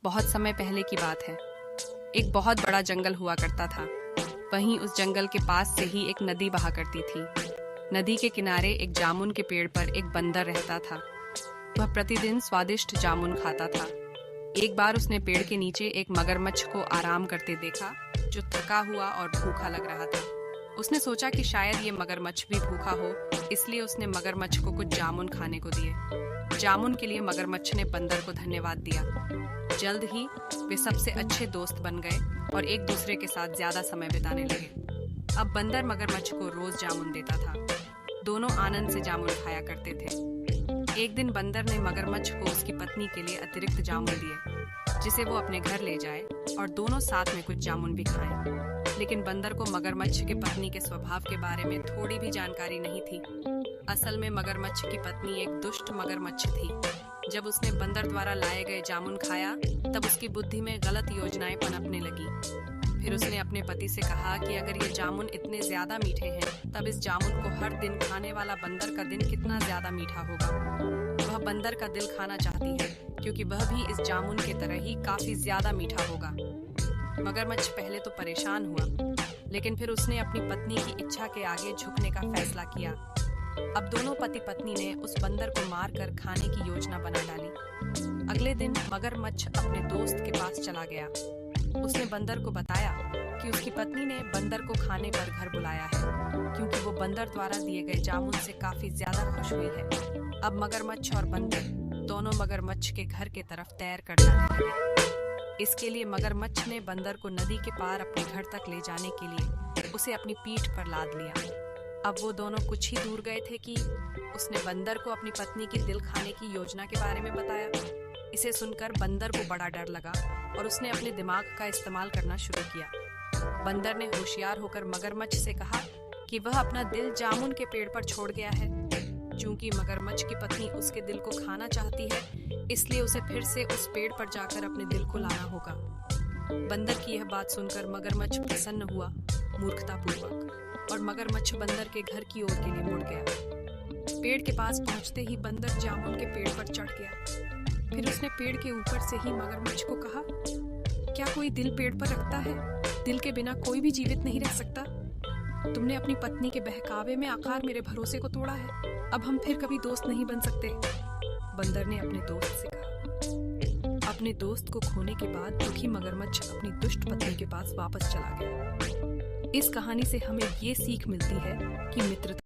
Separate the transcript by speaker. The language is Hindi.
Speaker 1: बहुत समय पहले की बात है। एक बहुत बड़ा जंगल हुआ करता था। वहीं उस जंगल के पास से ही एक नदी बहा करती थी। नदी के किनारे एक जामुन के पेड़ पर एक बंदर रहता था। वह प्रतिदिन स्वादिष्ट जामुन खाता था। एक बार उसने पेड़ के नीचे एक मगरमच्छ को आराम करते देखा, जो थका हुआ और भूखा लग रहा था। उसने सोचा कि शायद ये मगरमच्छ भी भूखा हो, इसलिए उसने मगरमच्छ को कुछ जामुन खाने को दिए। जामुन के लिए मगरमच्छ ने बंदर को धन्यवाद दिया। जल्द ही वे सबसे अच्छे दोस्त बन गए और एक दूसरे के साथ ज्यादा समय बिताने लगे। अब बंदर मगरमच्छ को रोज जामुन देता था। दोनों आनंद से जामुन खाया करते थे। एक दिन बंदर ने मगरमच्छ को उसकी पत्नी के लिए अतिरिक्त जामुन दिए, जिसे वो अपने घर ले जाए और दोनों साथ में कुछ जामुन भी खाएं। लेकिन बंदर को मगरमच्छ की पत्नी के स्वभाव के बारे में थोड़ी भी जानकारी नहीं थी। असल में मगरमच्छ की पत्नी एक दुष्ट मगरमच्छ थी। जब उसने बंदर द्वारा लाए गए जामुन खाया, तब उसकी बुद्धि में गलत योजनाएं पनपने लगी। फिर उसने अपने पति से कहा कि अगर ये जामुन इतने ज्यादा मीठे हैं, तब इस जामुन को हर दिन खाने वाला बंदर का दिन कितना ज्यादा मीठा होगा। वह बंदर का दिल खाना चाहती है, क्योंकि वह भी इस जामुन के तरह ही काफी ज्यादा मीठा होगा। मगरमच्छ पहले तो परेशान हुआ, लेकिन फिर उसने अपनी पत्नी की इच्छा के आगे झुकने का फैसला किया। अब दोनों पति पत्नी ने उस बंदर को मारकर खाने की योजना बना डाली। अगले दिन मगरमच्छ अपने दोस्त के पास चला गया। उसने बंदर को बताया कि उसकी पत्नी ने बंदर को खाने पर घर बुलाया है, क्योंकि वो बंदर द्वारा दिए गए जामुन से काफी ज्यादा खुश हुई है। अब मगरमच्छ और बंदर दोनों मगरमच्छ के घर के तरफ तैर कर जाने लगे। इसके लिए मगरमच्छ ने बंदर को नदी के पार अपने घर तक ले जाने के लिए उसे अपनी पीठ पर लाद लिया। अब वो दोनों कुछ ही दूर गए थे कि उसने बंदर को अपनी पत्नी की दिल खाने की योजना के बारे में बताया। इसे सुनकर बंदर को बड़ा डर लगा और उसने अपने दिमाग का इस्तेमाल करना शुरू किया। बंदर ने होशियार होकर मगरमच्छ से कहा कि वह अपना दिल जामुन के पेड़ पर छोड़ गया है। चूंकि मगरमच्छ की पत्नी उसके दिल को खाना चाहती है, इसलिए उसे फिर से उस पेड़ पर जाकर अपने दिल को लाना होगा। बंदर की यह बात सुनकर मगरमच्छ प्रसन्न हुआ, मूर्खतापूर्वक, और मगरमच्छ बंदर के घर की ओर के लिए मुड़ गया। पेड़ के पास पहुंचते ही बंदर जामुन के पेड़ पर चढ़ गया। फिर उसने पेड़ के ऊपर से ही मगरमच्छ को कहा, क्या कोई दिल पेड़ पर रखता है? दिल के बिना कोई भी जीवित नहीं रह सकता। तुमने अपनी पत्नी के बहकावे में आखिर मेरे भरोसे को तोड़ा है। अब हम फिर कभी दोस्त नहीं बन सकते। बंदर ने अपने दोस्त से कहा। अपने दोस्त को खोने के बाद दुखी मगरमच्छ अपनी दुष्ट पत्नी के पास वापस चला गया। इस कहानी से हमें ये सीख मिलती है कि मित्रता